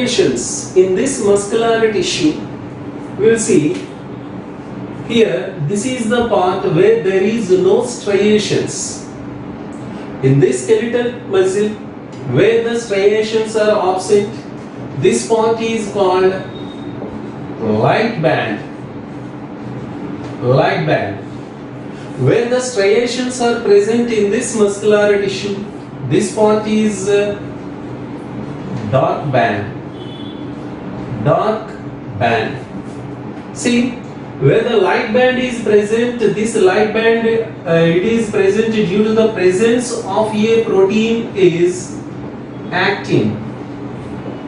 striations in this muscular tissue, we will see here, this is the part where there is no striations. In this skeletal muscle, where the striations are absent, this part is called light band. Light band. Where the striations are present in this muscular tissue, this part is dark band. Dark band. See, where the light band is present, this light band it is present due to the presence of a protein is actin.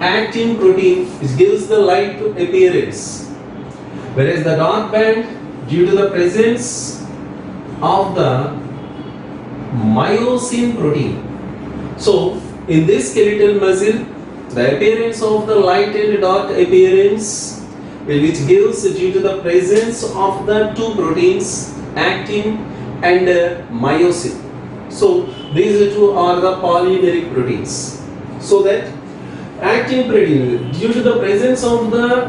Actin protein which gives the light appearance. Whereas the dark band, due to the presence of the myosin protein. So, in this skeletal muscle, the appearance of the light and dark appearance which gives due to the presence of the two proteins, actin and myosin. So, these two are the polymeric proteins. So that actin protein, due to the presence of the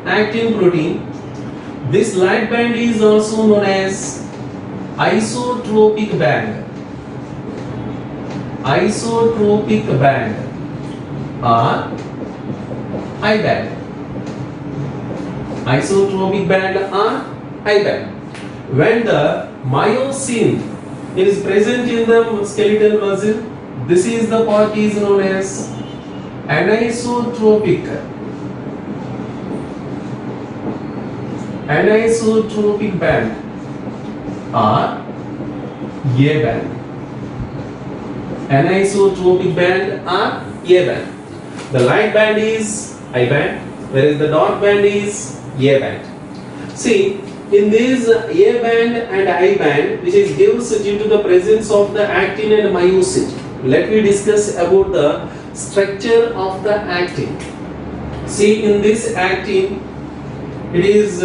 actin protein, this light band is also known as isotropic band. Isotropic band or I band. Isotropic band or I band. When the myosin is present in the skeletal muscle, this is the part is known as anisotropic band or A band. Anisotropic band or A band. The light band is I band, whereas the dark band is A band. See, in this A band and I band, which is gives due to the presence of the actin and myosin, let me discuss about the structure of the actin. See, in this actin, it is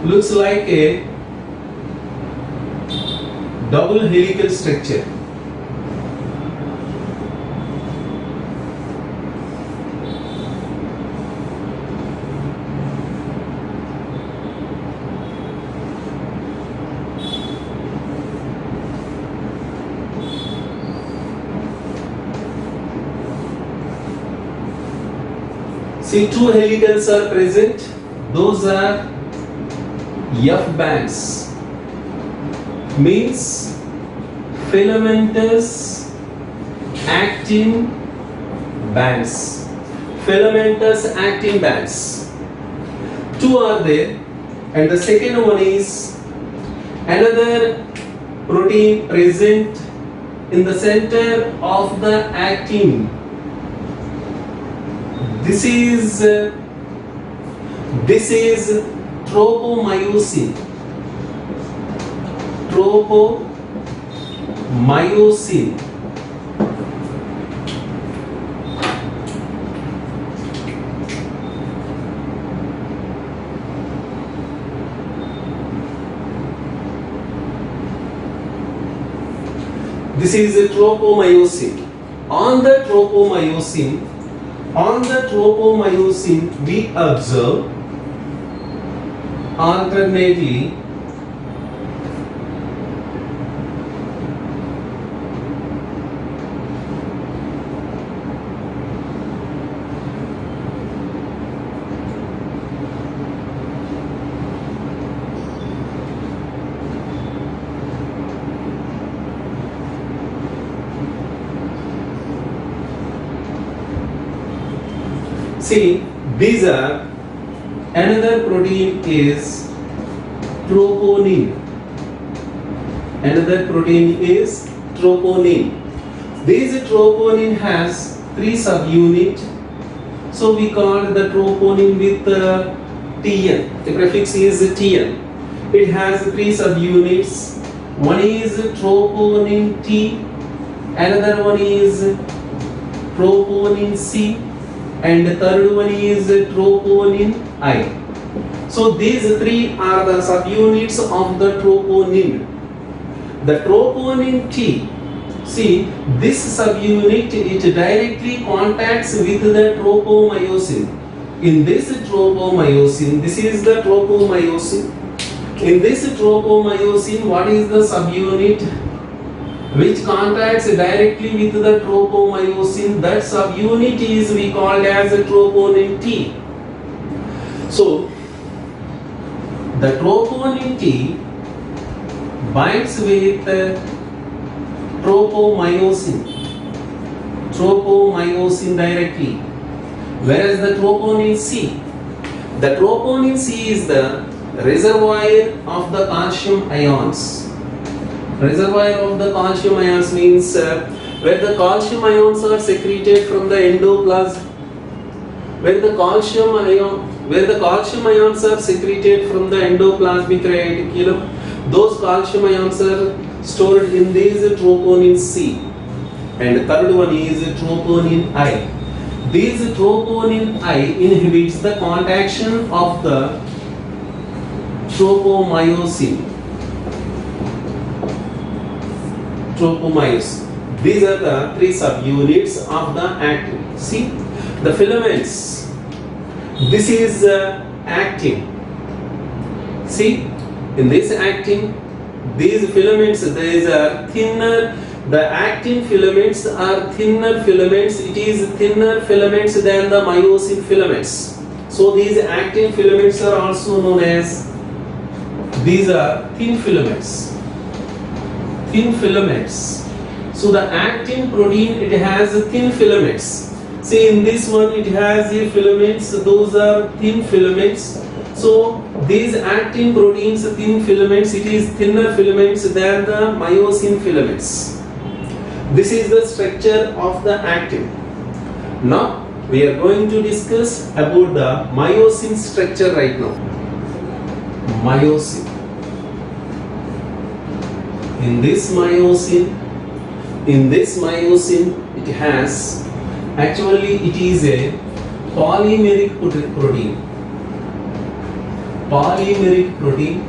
looks like a double helical structure. See, two helicals are present. Those are F bands. Means filamentous actin bands. Filamentous actin bands. Two are there, and the second one is another protein present in the center of the actin. This is tropomyosin. Tropomyosin. This is a tropomyosin. On the tropomyosin, we observe alternately see, these are another protein is troponin. Another protein is troponin. This troponin has 3 subunit. So we call the troponin with Tn. The prefix is Tn. It has 3 subunits. One is troponin T. Another one is troponin C. And the third one is troponin I. So these 3 are the subunits of the troponin. The troponin T See, this subunit, it directly contacts with the tropomyosin. In this tropomyosin, this is the tropomyosin. In this tropomyosin, what is the subunit which contacts directly with the tropomyosin? That subunit is we called as a troponin T. So, the troponin T binds with tropomyosin directly, whereas the troponin C is the reservoir of the calcium ions. Reservoir of the calcium ions means where the calcium ions are secreted from the endoplasm. Where the calcium ions are secreted from the endoplasmic reticulum, those calcium ions are stored in this troponin C. And the third one is troponin I. This troponin I inhibits the contaction of the tropomyosin. These are the three subunits of the actin. See, the filaments. This is actin. See, in this actin, these filaments, these are thinner. The actin filaments are thinner filaments. It is thinner filaments than the myosin filaments. So these actin filaments are also known as, these are thin filaments. Thin filaments. So the actin protein, it has thin filaments. See, in this one it has the filaments, those are thin filaments. So these actin proteins, thin filaments, it is thinner filaments than the myosin filaments. This is the structure of the actin. Now we are going to discuss about the myosin structure right now. Myosin. In this myosin, it has, actually it is a polymeric protein. Polymeric protein.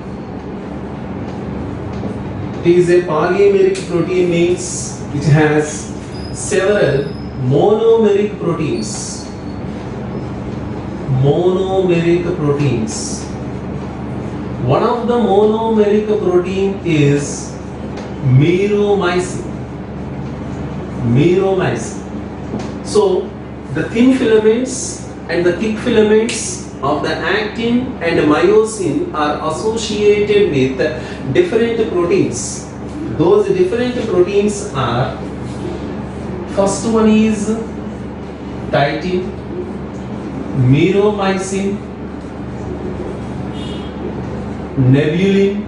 It is a polymeric protein means it has several monomeric proteins. Monomeric proteins. One of the monomeric protein is meromycin. Meromycin. So the thin filaments and the thick filaments of the actin and myosin are associated with different proteins. Those different proteins are, first one is titin, meromycin, nebulin,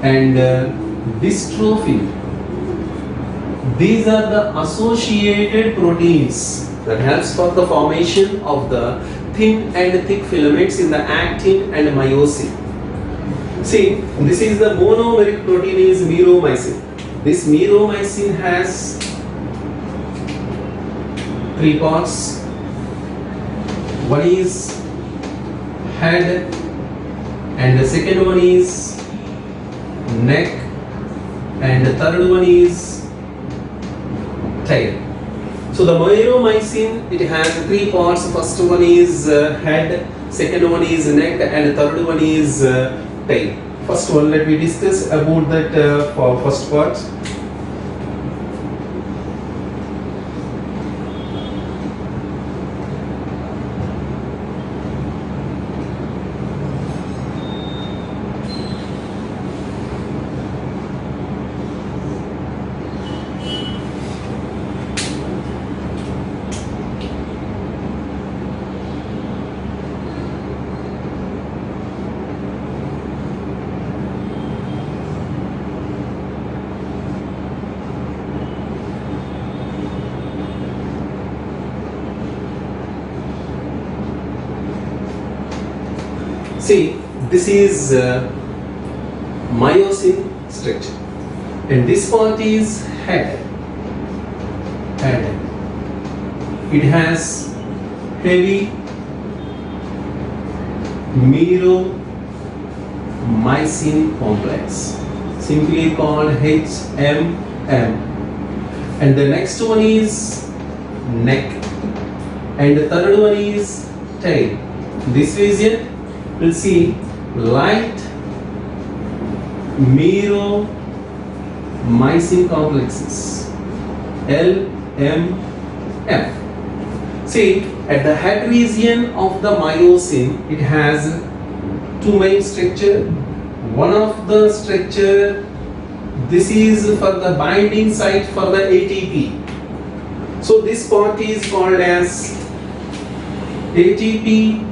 and dystrophin. These are the associated proteins that helps for the formation of the thin and thick filaments in the actin and myosin. See, this is the monomeric protein is meromycin. This meromycin has three parts. One is head, and the second one is neck, and the third one is tail. So the meromycin, it has three parts. First one is head, second one is neck, and the third one is tail. First one, let me discuss about that for first part. See, this is myosin structure, and this part is head. It has heavy meromycin complex. simply called HMM. And the next one is neck, and the third one is tail. This region we'll see light meromycin complexes, LMF. See, at the head region of the myosin, it has two main structure. One of the structure, this is for the binding site for the ATP. So this part is called as ATP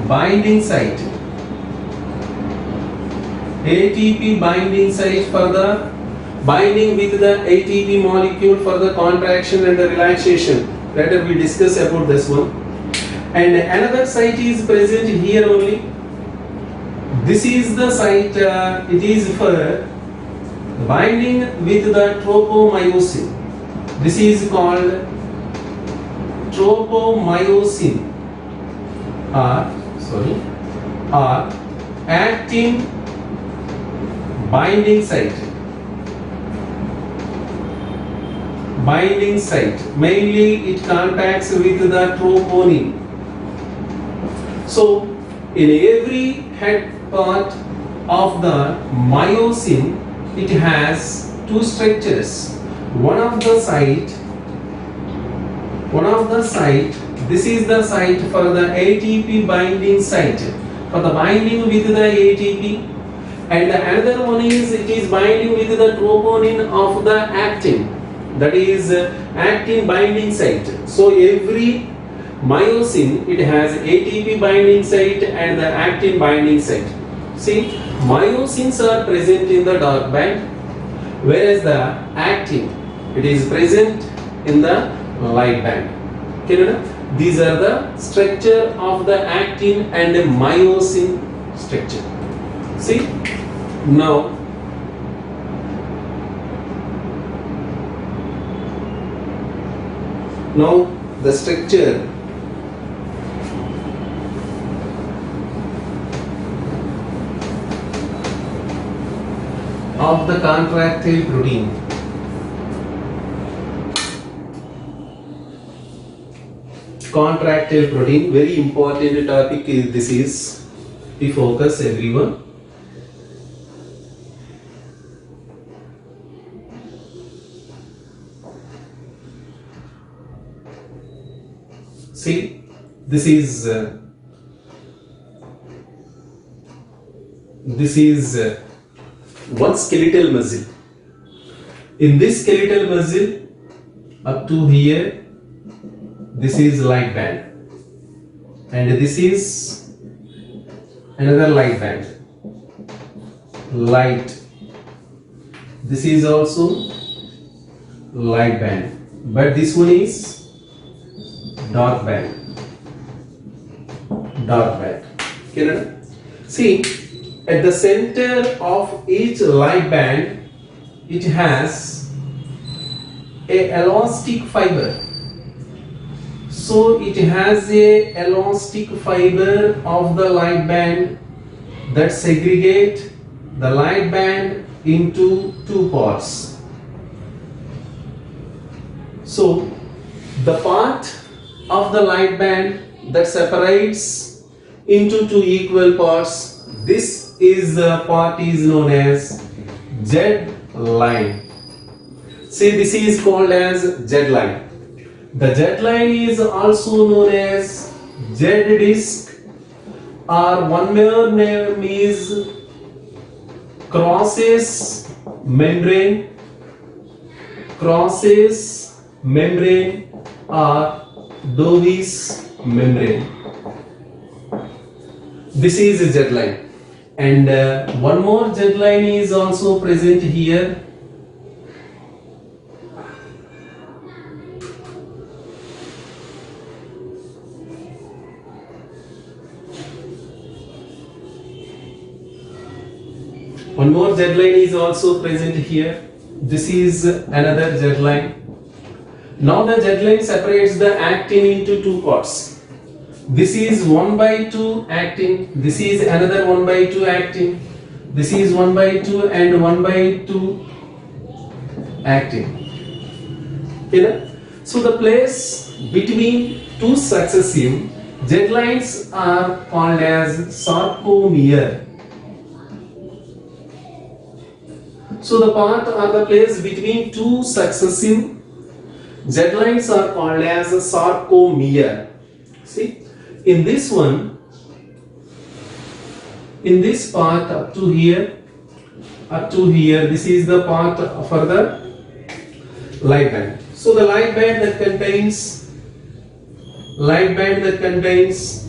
binding site. ATP binding site for the binding with the ATP molecule for the contraction and the relaxation. Later we discuss about this one. And another site is present here only. This is the site, it is for binding with the tropomyosin. This is called tropomyosin or actin binding site. Binding site. Mainly it contacts with the troponin. So in every head part of the myosin, it has two structures. One of the site, this is the site for the ATP binding site, for the binding with the ATP, and the another one is it is binding with the troponin of the actin, that is actin binding site. So every myosin, it has ATP binding site and the actin binding site. See, myosins are present in the dark band, whereas the actin, it is present in the light band. Okay, these are the structure of the actin and the myosin structure. See, now the structure of the contractile protein. Contractile protein, very important topic this is. We focus everyone. See, this is one skeletal muscle. In this skeletal muscle, up to here, this is light band, and this is another light band. Light. This is also light band, but this one is dark band. Dark band. Okay, see, at the center of each light band, it has a elastic fiber. So it has a elastic fiber of the light band that segregate the light band into two parts. So the part of the light band that separates into two equal parts, this is the part is known as Z line. See, this is called as Z line. The Z line is also known as Z disc, or one more name is crosses membrane, or Dovey's membrane. This is a Z line, and one more Z line is also present here. One more Z line is also present here. This is another Z line. Now the Z line separates the actin into two parts. This is 1/2 actin. This is another 1/2 actin. This is 1 by 2 and 1 by 2 actin. Okay? So the place between two successive Z lines are called as sarcomere. So the part or the place between two successive Z lines are called as sarcomere. See, in this one, in this part up to here, this is the part for the light band. So the light band that contains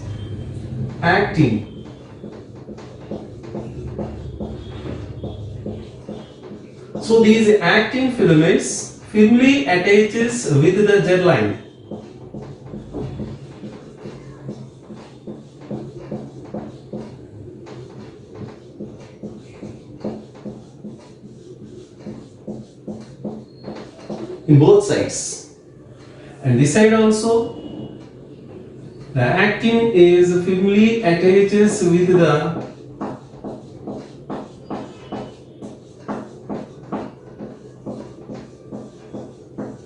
actin. So these actin filaments firmly attaches with the Z line. In both sides, and this side also the actin is firmly attaches with the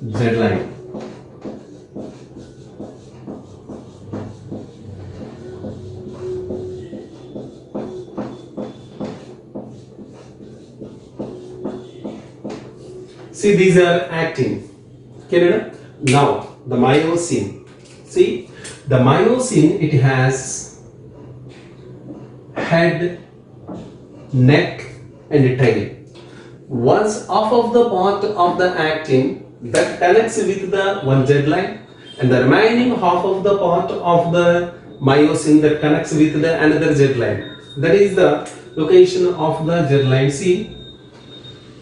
Z line. See, these are actin. Okay, now the myosin. See, the myosin, it has head, neck and tail. Once half of the part of the actin that connects with the one Z line, and the remaining half of the part of the myosin that connects with the another Z line. That is the location of the Z line. See,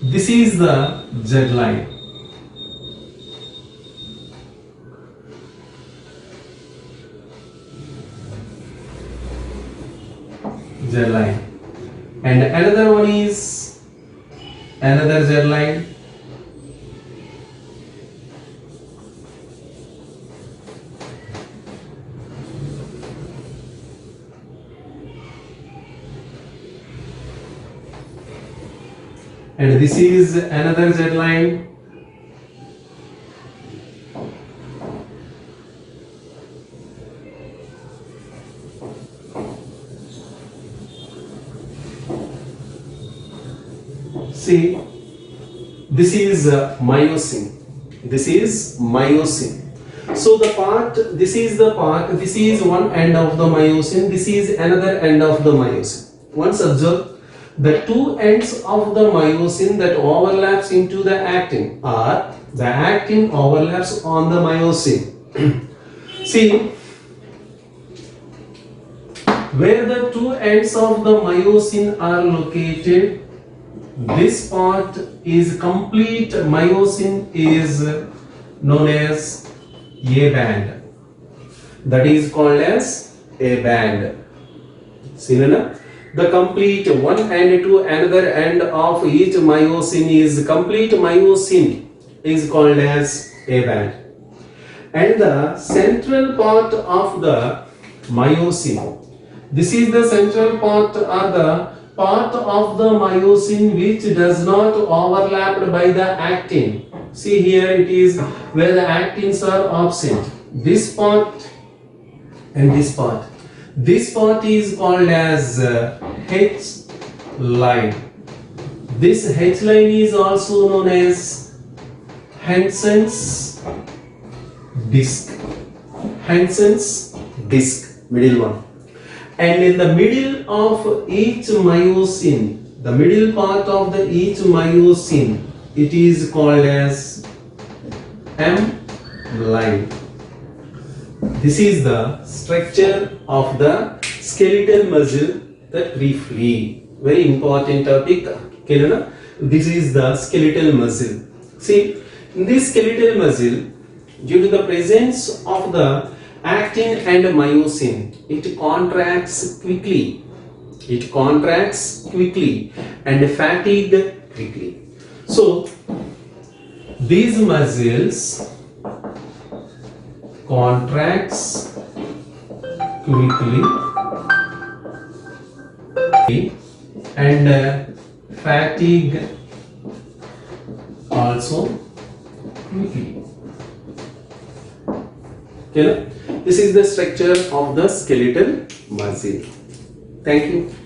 this is the Z line. Z line, and another one is another Z line. And this is another Z line. See, this is myosin. This is myosin. So the part, this is the part, this is one end of the myosin, this is another end of the myosin. Once observe, the two ends of the myosin that overlaps into the actin, or the actin overlaps on the myosin. See, where the two ends of the myosin are located, this part is complete myosin is known as A band. That is called as A band. See, the complete one end to another end of each myosin is complete myosin is called as A band. And the central part of the myosin, this is the central part or the part of the myosin which does not overlapped by the actin. See, here it is where the actins are absent. This part and this part. This part is called as H line. This H line is also known as Hansen's disc. Hansen's disc, middle one. And in the middle of each myosin, the middle part of the each myosin, it is called as M line. This is the structure of the skeletal muscle, that briefly. Very important topic. This is the skeletal muscle. See, in this skeletal muscle, due to the presence of the actin and myosin, it contracts quickly. It contracts quickly and fatigue quickly. So, these muscles contracts quickly and fatigue also quickly. Okay, this is the structure of the skeletal muscle. Thank you.